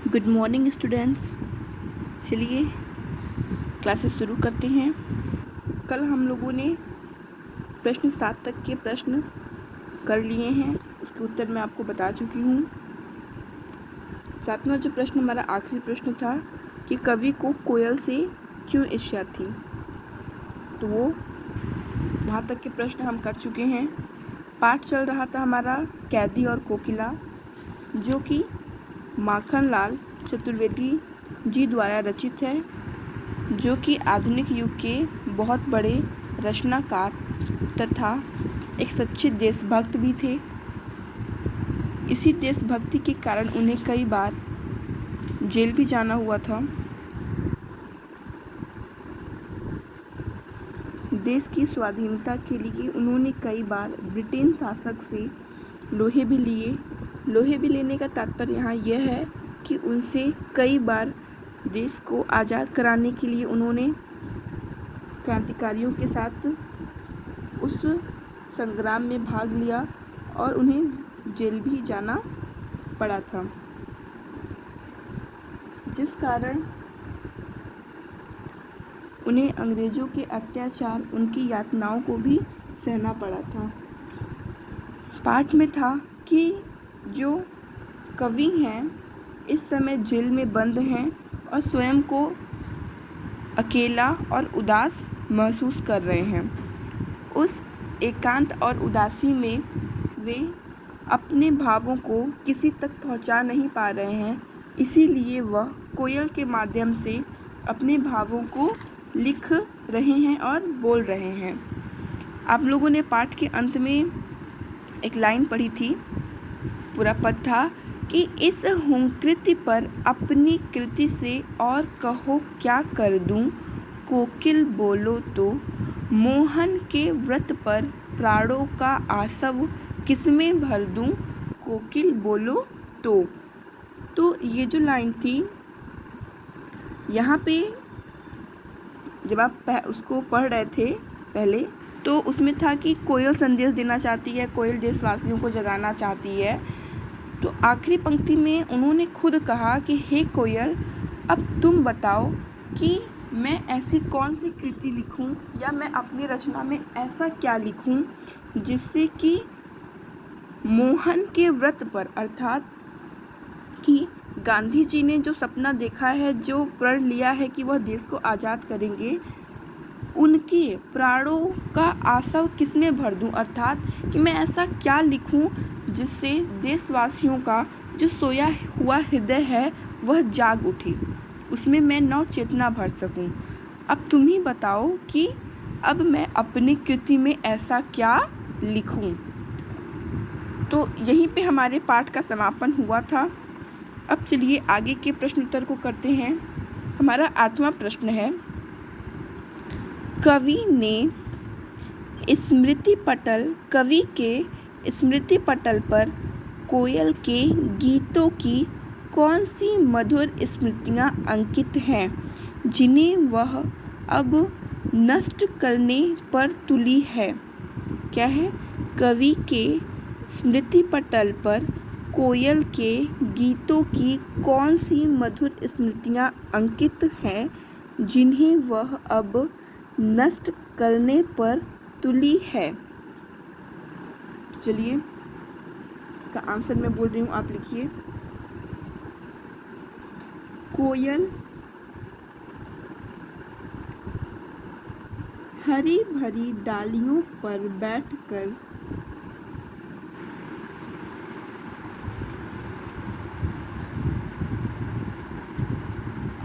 Good morning students. चलिए classes शुरू करते हैं। कल हम लोगों ने प्रश्न 7 तक के प्रश्न कर लिए हैं, उसके उत्तर मैं आपको बता चुकी हूँ। 7वां जो प्रश्न हमारा आखिरी प्रश्न था कि कवि को कोयल से क्यों ईर्ष्या थी, तो वो वहाँ तक के प्रश्न हम कर चुके हैं। पाठ चल रहा था हमारा कैदी और कोकिला, जो कि माखनलाल चतुर्वेदी जी द्वारा रचित है, जो कि आधुनिक युग के बहुत बड़े रचनाकार तथा एक सच्चे देशभक्त भी थे। इसी देशभक्ति के कारण उन्हें कई बार जेल भी जाना हुआ था। देश की स्वाधीनता के लिए उन्होंने कई बार ब्रिटेन शासक से लोहे भी लिए। लोहे भी लेने का तात्पर्य यहाँ यह है कि उनसे कई बार देश को आज़ाद कराने के लिए उन्होंने क्रांतिकारियों के साथ उस संग्राम में भाग लिया और उन्हें जेल भी जाना पड़ा था, जिस कारण उन्हें अंग्रेज़ों के अत्याचार, उनकी यातनाओं को भी सहना पड़ा था। पाठ में था कि जो कवि हैं इस समय जेल में बंद हैं और स्वयं को अकेला और उदास महसूस कर रहे हैं। उस एकांत और उदासी में वे अपने भावों को किसी तक पहुंचा नहीं पा रहे हैं, इसीलिए वह कोयल के माध्यम से अपने भावों को लिख रहे हैं और बोल रहे हैं। आप लोगों ने पाठ के अंत में एक लाइन पढ़ी थी, पूरा पद था कि इस हुंकृति पर अपनी कृति से और कहो क्या कर दूं, कोकिल बोलो तो मोहन के व्रत पर प्राणों का आसव किसमें भर दूं, कोकिल बोलो तो ये जो लाइन थी, यहाँ पे जब आप उसको पढ़ रहे थे पहले, तो उसमें था कि कोयल संदेश देना चाहती है, कोयल देशवासियों को जगाना चाहती है। तो आखिरी पंक्ति में उन्होंने खुद कहा कि हे कोयल, अब तुम बताओ कि मैं ऐसी कौन सी कृति लिखूं या मैं अपनी रचना में ऐसा क्या लिखूं जिससे कि मोहन के व्रत पर, अर्थात कि गांधी जी ने जो सपना देखा है, जो प्रण लिया है कि वह देश को आज़ाद करेंगे, उनके प्राणों का आसव किसमें भर दूं, अर्थात कि मैं ऐसा क्या लिखूं जिससे देशवासियों का जो सोया हुआ हृदय है वह जाग उठे, उसमें मैं नव चेतना भर सकूं। अब तुम ही बताओ कि अब मैं अपनी कृति में ऐसा क्या लिखूं। तो यहीं पे हमारे पाठ का समापन हुआ था। अब चलिए आगे के प्रश्न उत्तर को करते हैं। हमारा 8वां प्रश्न है, कवि के स्मृति पटल पर कोयल के गीतों की कौन सी मधुर स्मृतियाँ अंकित हैं जिन्हें वह अब नष्ट करने पर तुली है। क्या है? कवि के स्मृति पटल पर कोयल के गीतों की कौन सी मधुर स्मृतियाँ अंकित हैं जिन्हें वह अब नष्ट करने पर तुली है। चलिए इसका आंसर मैं बोल रही हूँ, आप लिखिए। कोयल हरी भरी डालियों पर बैठकर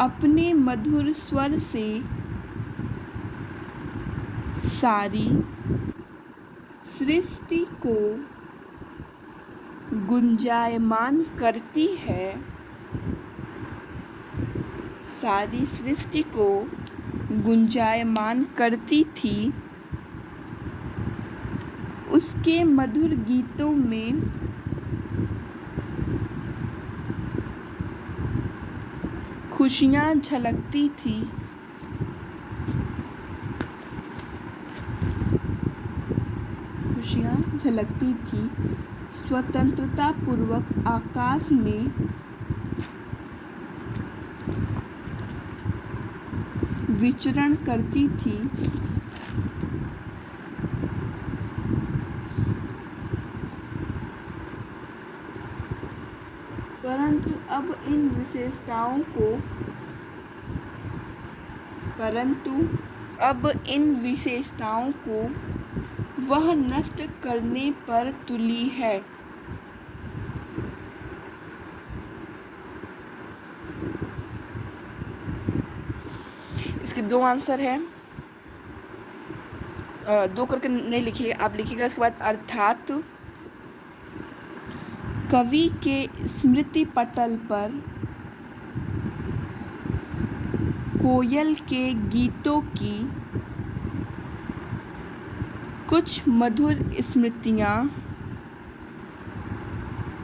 अपने मधुर स्वर से सारी सृष्टि को गुंजायमान करती है, सारी सृष्टि को गुंजायमान करती थी। उसके मधुर गीतों में खुशियाँ झलकती थी। स्वतंत्रता पूर्वक आकाश में विचरण करती थी, परंतु अब इन विशेषताओं को वह नष्ट करने पर तुली है। इसके दो आंसर हैं, दो करके नहीं लिखिएगा, आप लिखिएगा इसके बाद अर्थात कवि के स्मृति पटल पर कोयल के गीतों की कुछ मधुर स्मृतियाँ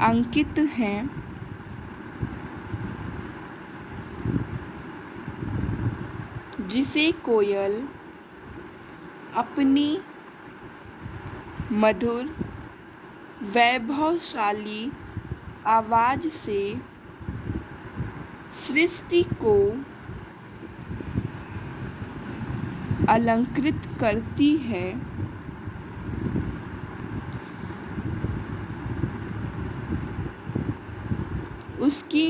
अंकित हैं, जिसे कोयल अपनी मधुर वैभवशाली आवाज़ से सृष्टि को अलंकृत करती है। उसकी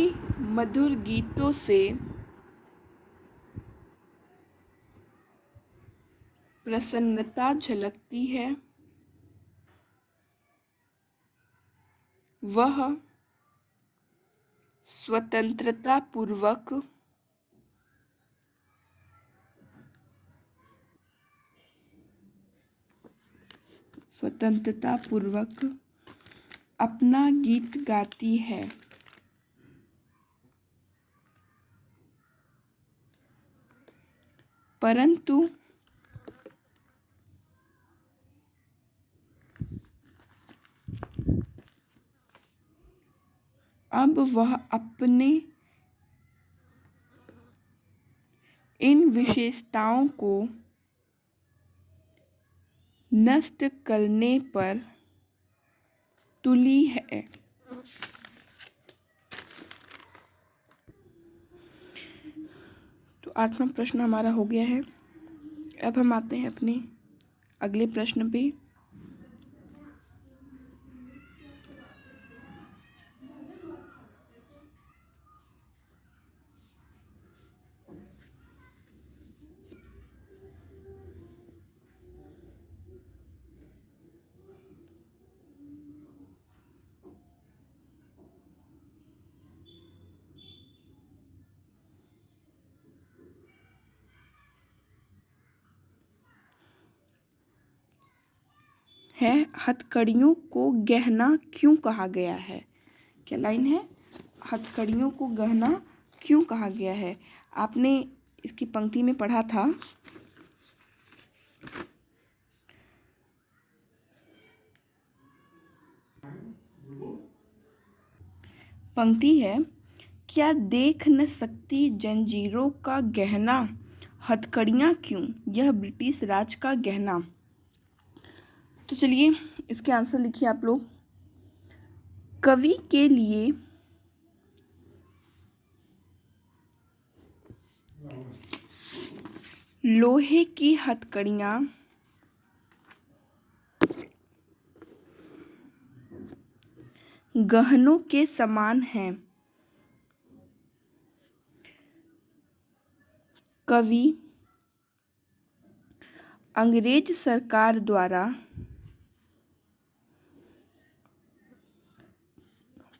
मधुर गीतों से प्रसन्नता झलकती है। वह स्वतंत्रता पूर्वक अपना गीत गाती है। परंतु अब वह अपने इन विशेषताओं को नष्ट करने पर तुली है। तो 8वां प्रश्न हमारा हो गया है। अब हम आते हैं अपने अगले प्रश्न पे। है हथकड़ियों को गहना क्यों कहा गया है? क्या लाइन है? हथकड़ियों को गहना क्यों कहा गया है? आपने इसकी पंक्ति में पढ़ा था। पंक्ति है, क्या देख न सकती जंजीरों का गहना, हथकड़ियाँ क्यों, यह ब्रिटिश राज का गहना। तो चलिए इसके आंसर लिखिए आप लोग। कवि के लिए लोहे की हथकड़ियाँ गहनों के समान हैं। कवि अंग्रेज सरकार द्वारा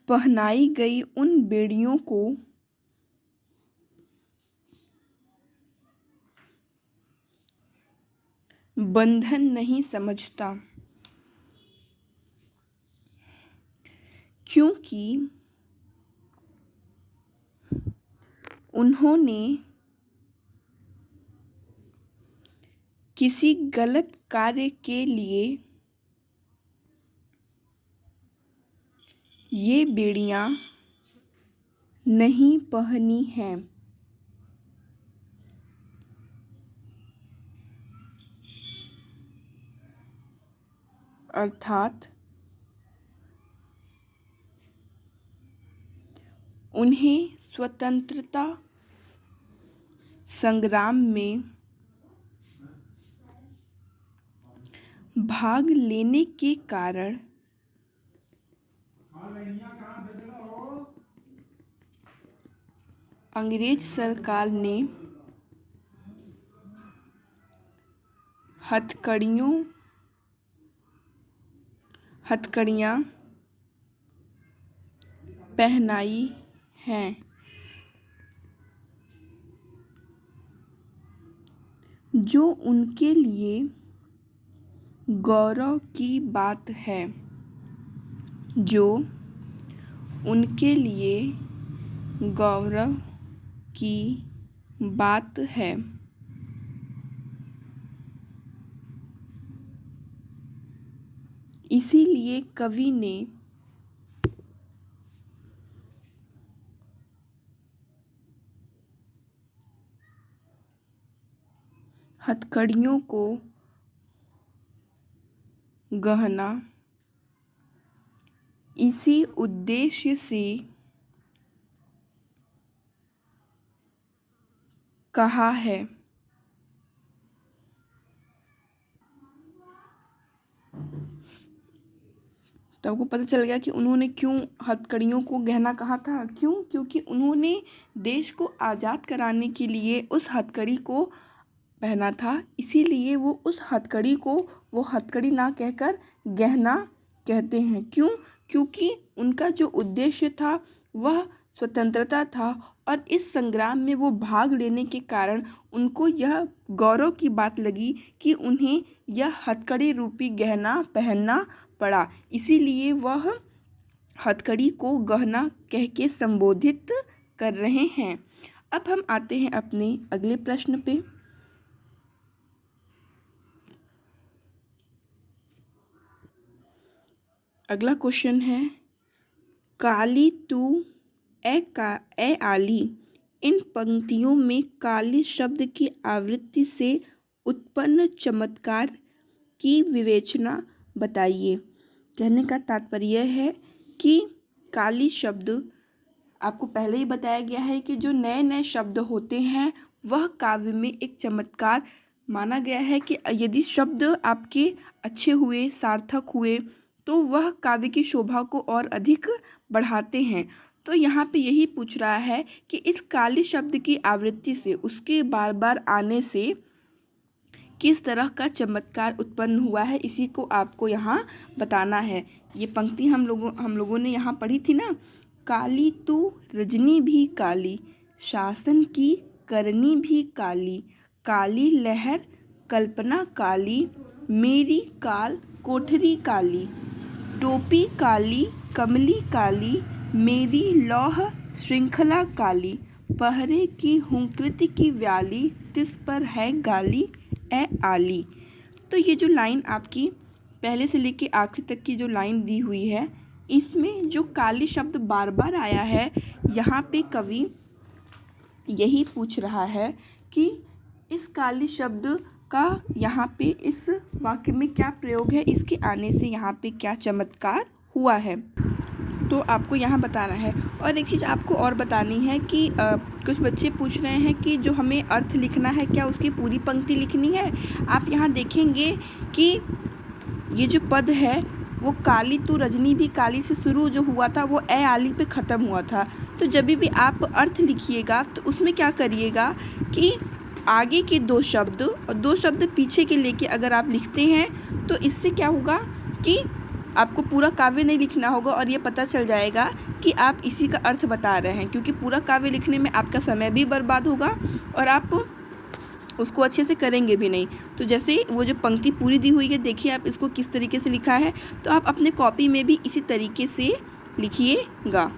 पहनाई गई उन बेड़ियों को बंधन नहीं समझता, क्योंकि उन्होंने किसी गलत कार्य के लिए ये बेड़ियां नहीं पहनी हैं। अर्थात उन्हें स्वतंत्रता संग्राम में भाग लेने के कारण अंग्रेज सरकार ने हथकड़ियाँ पहनाई हैं, जो उनके लिए गौरव की बात है, जो उनके लिए गौरव की बात है। इसीलिए कवि ने हथकड़ियों को गहना इसी उद्देश्य से कहा है। तो आपको पता चल गया कि उन्होंने क्यों हथकड़ियों को गहना कहा था। क्यों? क्योंकि उन्होंने देश को आज़ाद कराने के लिए उस हथकड़ी को पहना था, इसीलिए वो उस हथकड़ी को वो हथकड़ी ना कहकर गहना कहते हैं। क्यों? क्योंकि उनका जो उद्देश्य था वह स्वतंत्रता था और इस संग्राम में वो भाग लेने के कारण उनको यह गौरव की बात लगी कि उन्हें यह हथकड़ी रूपी गहना पहनना पड़ा, इसीलिए वह हथकड़ी को गहना कह के संबोधित कर रहे हैं। अब हम आते हैं अपने अगले प्रश्न पे। अगला क्वेश्चन है, काली तू ए आली। इन पंक्तियों में काली शब्द की आवृत्ति से उत्पन्न चमत्कार की विवेचना बताइए। कहने का तात्पर्य है कि काली शब्द, आपको पहले ही बताया गया है कि जो नए नए शब्द होते हैं वह काव्य में एक चमत्कार माना गया है कि यदि शब्द आपके अच्छे हुए, सार्थक हुए, तो वह काव्य की शोभा को और अधिक बढ़ाते हैं। तो यहाँ पे यही पूछ रहा है कि इस काली शब्द की आवृत्ति से, उसके बार बार आने से किस तरह का चमत्कार उत्पन्न हुआ है, इसी को आपको यहाँ बताना है। ये पंक्ति हम लोगों ने यहाँ पढ़ी थी ना, काली तू रजनी भी काली, शासन की करनी भी काली, काली लहर कल्पना काली, मेरी काल कोठरी काली, टोपी काली कमली काली, मेरी लौह श्रृंखला काली, पहरे की हुंकृति की व्याली, तिस पर है गाली ए आली। तो ये जो लाइन आपकी पहले से लेके आखिरी तक की जो लाइन दी हुई है, इसमें जो काली शब्द बार बार आया है, यहाँ पे कवि यही पूछ रहा है कि इस काली शब्द का यहाँ पे इस वाक्य में क्या प्रयोग है, इसके आने से यहाँ पे क्या चमत्कार हुआ है, तो आपको यहाँ बताना है। और एक चीज़ आपको और बतानी है कि कुछ बच्चे पूछ रहे हैं कि जो हमें अर्थ लिखना है, क्या उसकी पूरी पंक्ति लिखनी है। आप यहाँ देखेंगे कि ये जो पद है वो काली तू रजनी भी काली से शुरू जो हुआ था वो ए आली पे ख़त्म हुआ था। तो जब भी आप अर्थ लिखिएगा तो उसमें क्या करिएगा कि आगे के दो शब्द और दो शब्द पीछे के लेके अगर आप लिखते हैं तो इससे क्या होगा कि आपको पूरा काव्य नहीं लिखना होगा और ये पता चल जाएगा कि आप इसी का अर्थ बता रहे हैं, क्योंकि पूरा काव्य लिखने में आपका समय भी बर्बाद होगा और आप उसको अच्छे से करेंगे भी नहीं। तो जैसे वो जो पंक्ति पूरी दी हुई है, देखिए आप इसको किस तरीके से लिखा है, तो आप अपने कॉपी में भी इसी तरीके से लिखिएगा।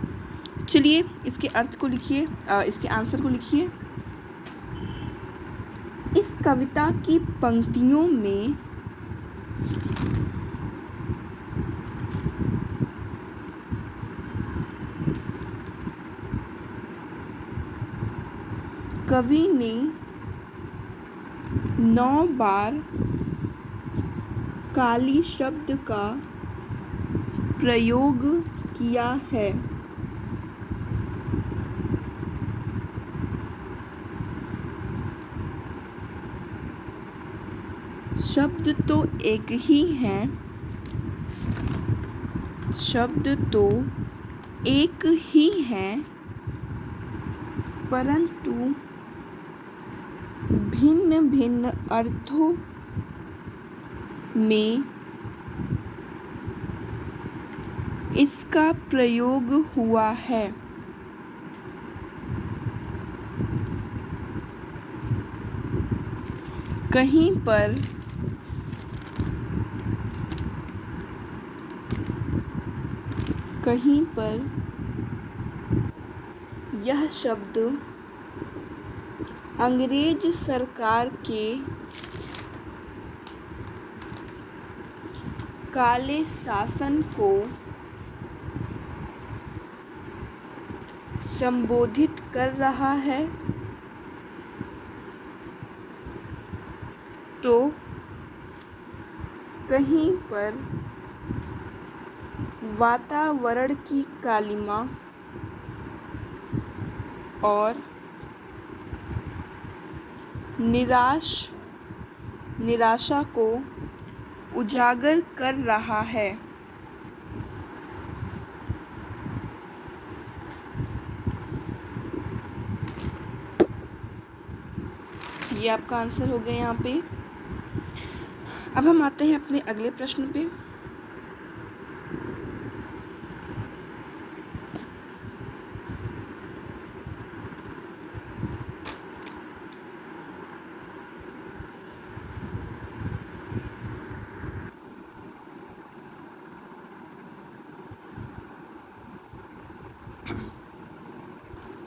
चलिए इसके अर्थ को लिखिए, इसके आंसर को लिखिए। इस कविता की पंक्तियों में कवि ने 9 बार काली शब्द का प्रयोग किया है। शब्द तो एक ही हैं, शब्द तो एक ही हैं, परंतु भिन्न भिन्न अर्थों में इसका प्रयोग हुआ है। कहीं पर यह शब्द अंग्रेज सरकार के काले शासन को संबोधित कर रहा है, तो कहीं पर वातावरण की कालिमा और निराशा को उजागर कर रहा है। ये आपका आंसर हो गया यहाँ पे। अब हम आते हैं अपने अगले प्रश्न पे।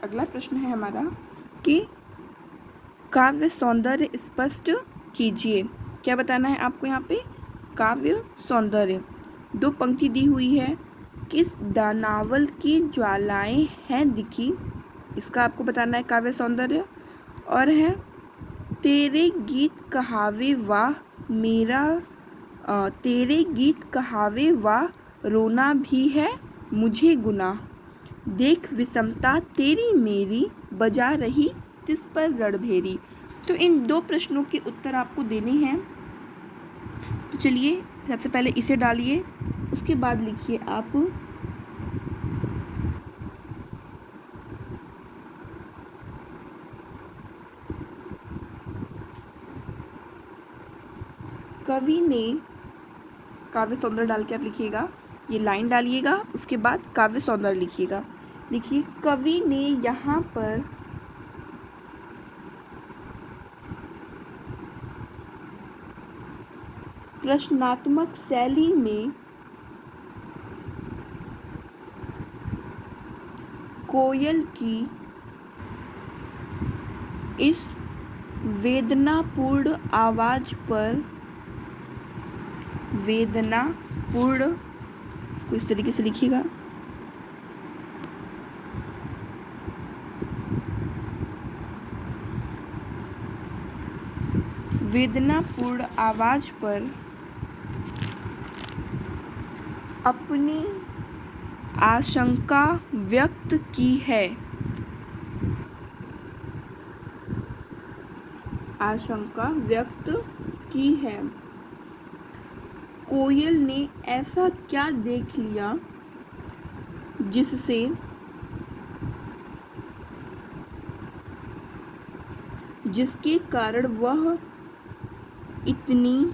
अगला प्रश्न है हमारा कि काव्य सौंदर्य स्पष्ट कीजिए। क्या बताना है आपको यहाँ पे? काव्य सौंदर्य। दो पंक्ति दी हुई है, किस दानावल की ज्वालाएं हैं दिखी, इसका आपको बताना है काव्य सौंदर्य। और है तेरे गीत कहावे वाह मेरा तेरे गीत कहावे वाह रोना भी है मुझे गुनाह, देख विषमता तेरी मेरी बजा रही तिस पर रणभेरी। तो इन दो प्रश्नों के उत्तर आपको देने हैं। तो चलिए सबसे पहले इसे डालिए, उसके बाद लिखिए आप कवि ने, काव्य सौंदर्य डाल के आप लिखिएगा, ये लाइन डालिएगा, उसके बाद काव्य सौंदर्य लिखिएगा। लिखिए कवि ने यहाँ पर प्रश्नात्मक शैली में कोयल की इस वेदनापूर्ण आवाज पर वेदनापूर्ण, इसको इस तरीके से लिखिएगा, वेदनापूर्ण आवाज पर अपनी आशंका व्यक्त की है, आशंका व्यक्त की है। कोयल ने ऐसा क्या देख लिया जिसके कारण वह इतनी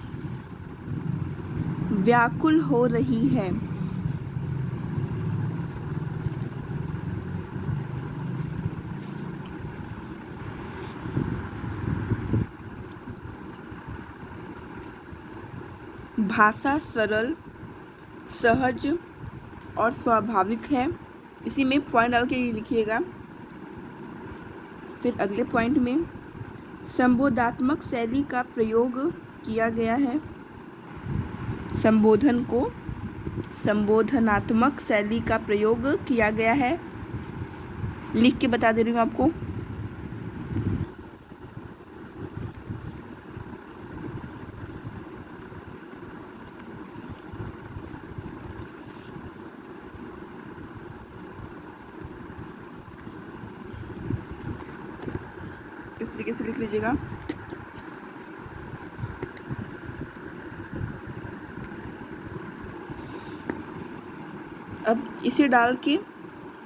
व्याकुल हो रही है। भाषा सरल, सहज और स्वाभाविक है। इसी में पॉइंट डाल के ये लिखिएगा। फिर अगले पॉइंट में संबोधात्मक शैली का प्रयोग किया गया है। संबोधन को संबोधनात्मक शैली का प्रयोग किया गया है। लिख के बता दे रही हूँ आपको। इस तरीके से लिख लीजिएगा। अब इसे डाल के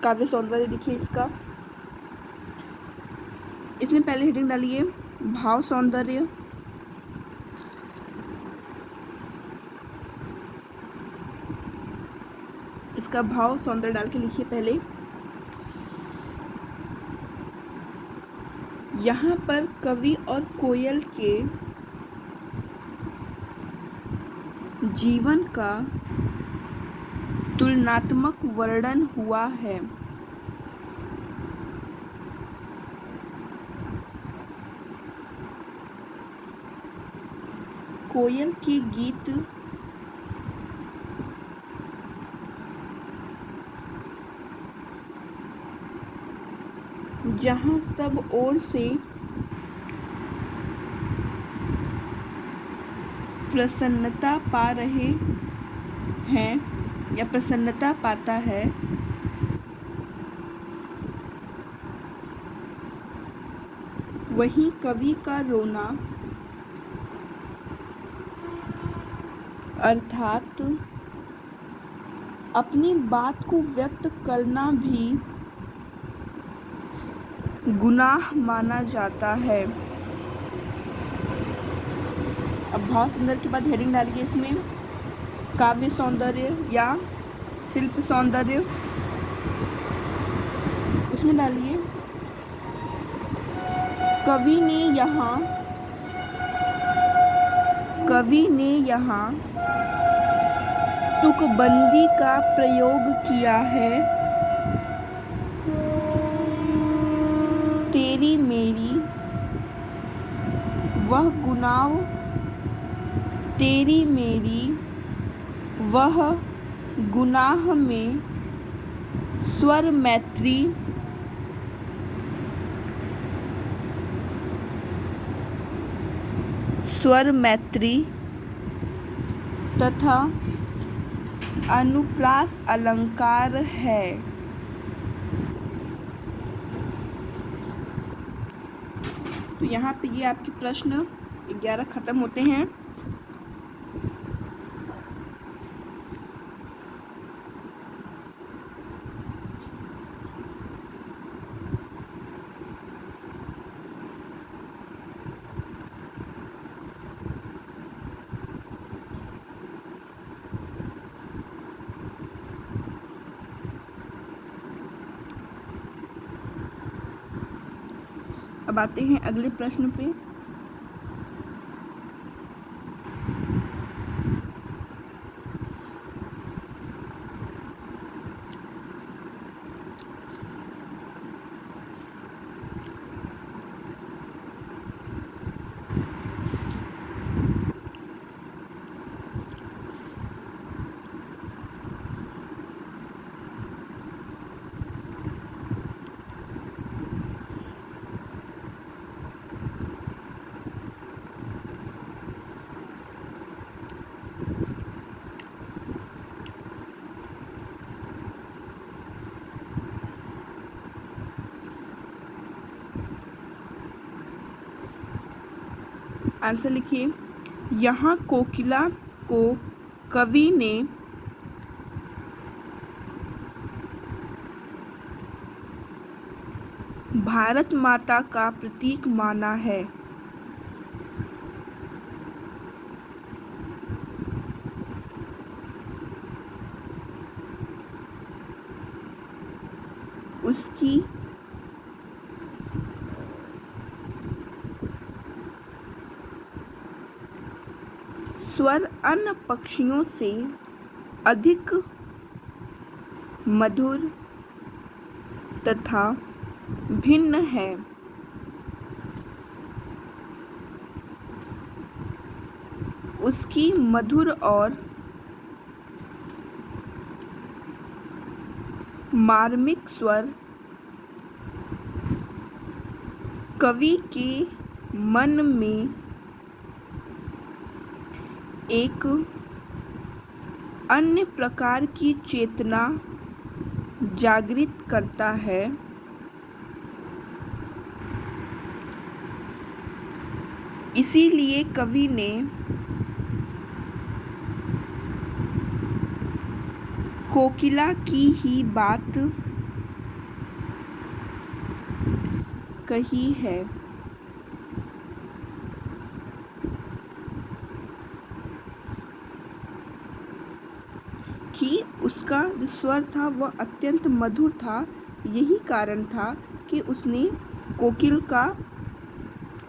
काव्य सौंदर्य लिखिए इसका। इसमें पहले हेडिंग डालिए भाव सौंदर्य, इसका भाव सौंदर्य डाल के लिखिए पहले। यहाँ पर कवि और कोयल के जीवन का तुलनात्मक वर्णन हुआ है। कोयल के गीत जहाँ सब ओर से प्रसन्नता पा रहे हैं या प्रसन्नता पाता है, वहीं कवि का रोना अर्थात अपनी बात को व्यक्त करना भी गुनाह माना जाता है। अब भाव सौंदर्य के बाद हेडिंग डालिए इसमें काव्य सौंदर्य या शिल्प सौंदर्य। उसमें डालिए कवि ने यहाँ तुकबंदी का प्रयोग किया है। तेरी मेरी वह गुनाह में स्वर मैत्री तथा अनुप्रास अलंकार है। तो यहाँ पे ये आपके प्रश्न 11 खत्म होते हैं। अब आते हैं अगले प्रश्न पे। आंसर लिखिए। यहाँ कोकिला को कवि ने भारत माता का प्रतीक माना है। उसकी स्वर अन्य पक्षियों से अधिक मधुर तथा भिन्न है। उसकी मधुर और मार्मिक स्वर कवि के मन में एक अन्य प्रकार की चेतना जागृत करता है। इसीलिए कवि ने कोकिला की ही बात कही है। कि उसका जो स्वर था वह अत्यंत मधुर था, यही कारण था कि उसने कोकिल का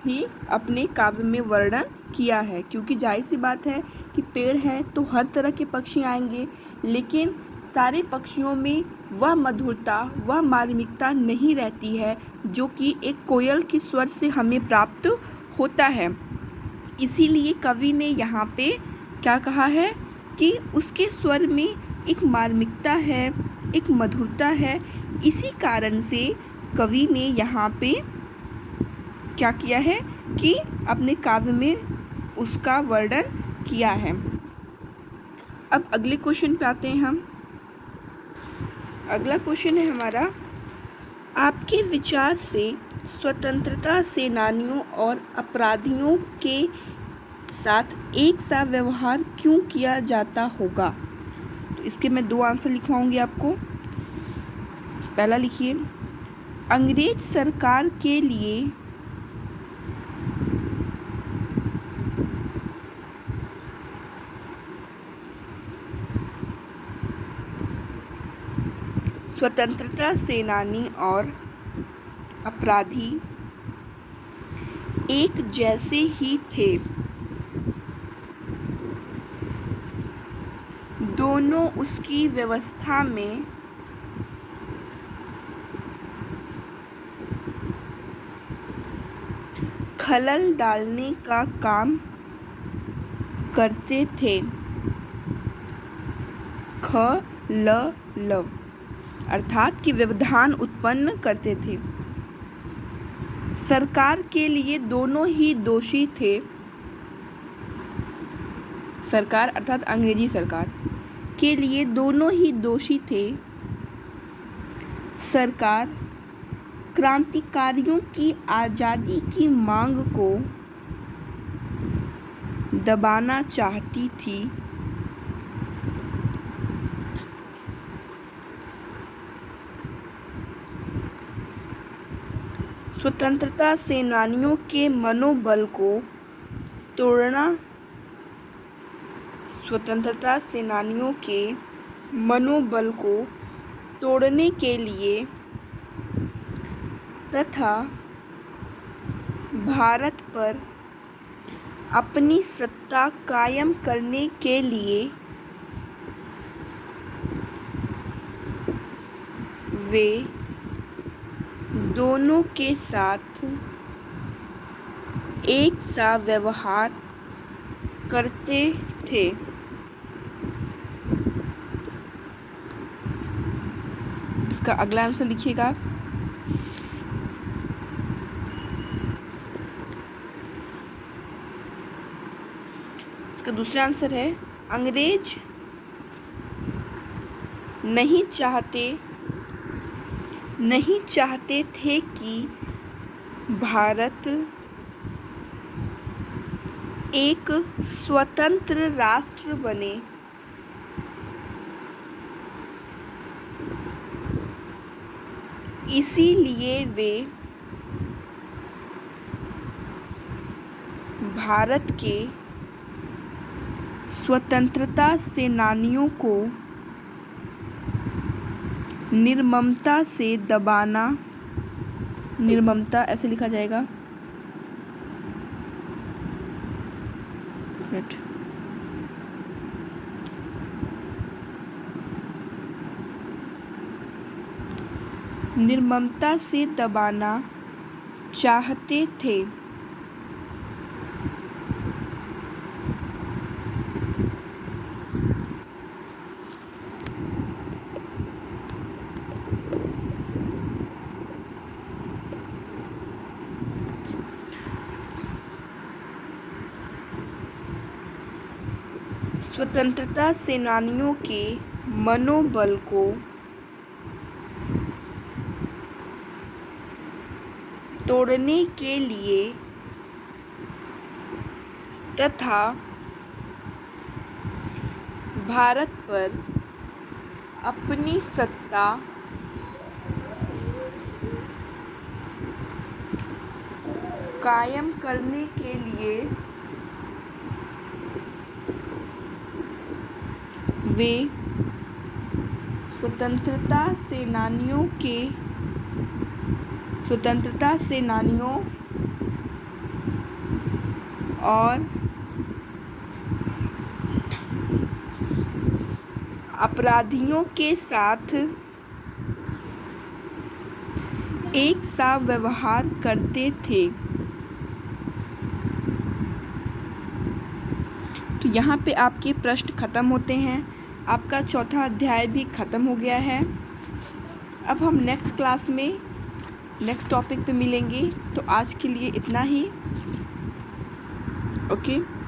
ही अपने काव्य में वर्णन किया है। क्योंकि जाहिर सी बात है कि पेड़ है तो हर तरह के पक्षी आएंगे, लेकिन सारे पक्षियों में वह मधुरता, वह मार्मिकता नहीं रहती है जो कि एक कोयल के स्वर से हमें प्राप्त होता है। इसीलिए कवि ने यहाँ पे क्या कहा है कि उसके स्वर में एक मार्मिकता है, एक मधुरता है। इसी कारण से कवि ने यहाँ पे क्या किया है कि अपने काव्य में उसका वर्णन किया है। अब अगले क्वेश्चन पे आते हैं हम। अगला क्वेश्चन है हमारा, आपके विचार से स्वतंत्रता सेनानियों और अपराधियों के साथ एक सा व्यवहार क्यों किया जाता होगा? तो इसके मैं 2 आंसर लिखवाऊंगी आपको। पहला लिखिए, अंग्रेज सरकार के लिए स्वतंत्रता सेनानी और अपराधी एक जैसे ही थे। दोनों उसकी व्यवस्था में खलल डालने का काम करते थे। खलल अर्थात कि व्यवधान उत्पन्न करते थे। सरकार के लिए दोनों ही दोषी थे। सरकार अर्थात अंग्रेजी सरकार के लिए दोनों ही दोषी थे। सरकार क्रांतिकारियों की आज़ादी की मांग को दबाना चाहती थी। स्वतंत्रता सेनानियों के मनोबल को तोड़ना, स्वतंत्रता सेनानियों के मनोबल को तोड़ने के लिए तथा भारत पर अपनी सत्ता कायम करने के लिए वे दोनों के साथ एक सा व्यवहार करते थे। इसका अगला आंसर लिखिएगा। इसका दूसरा आंसर है, अंग्रेज नहीं चाहते थे कि भारत एक स्वतंत्र राष्ट्र बने। इसीलिए वे भारत के स्वतंत्रता सेनानियों को निर्ममता से दबाना, निर्ममता ऐसे लिखा जाएगा, निर्ममता से दबाना चाहते थे। स्वतंत्रता सेनानियों के मनोबल को तोड़ने के लिए तथा भारत पर अपनी सत्ता कायम करने के लिए वे स्वतंत्रता सेनानियों और अपराधियों के साथ एक सा व्यवहार करते थे। तो यहाँ पे आपके प्रश्न खत्म होते हैं। आपका चौथा अध्याय भी ख़त्म हो गया है। अब हम नेक्स्ट क्लास में नेक्स्ट टॉपिक पे मिलेंगे। तो आज के लिए इतना ही। ओके।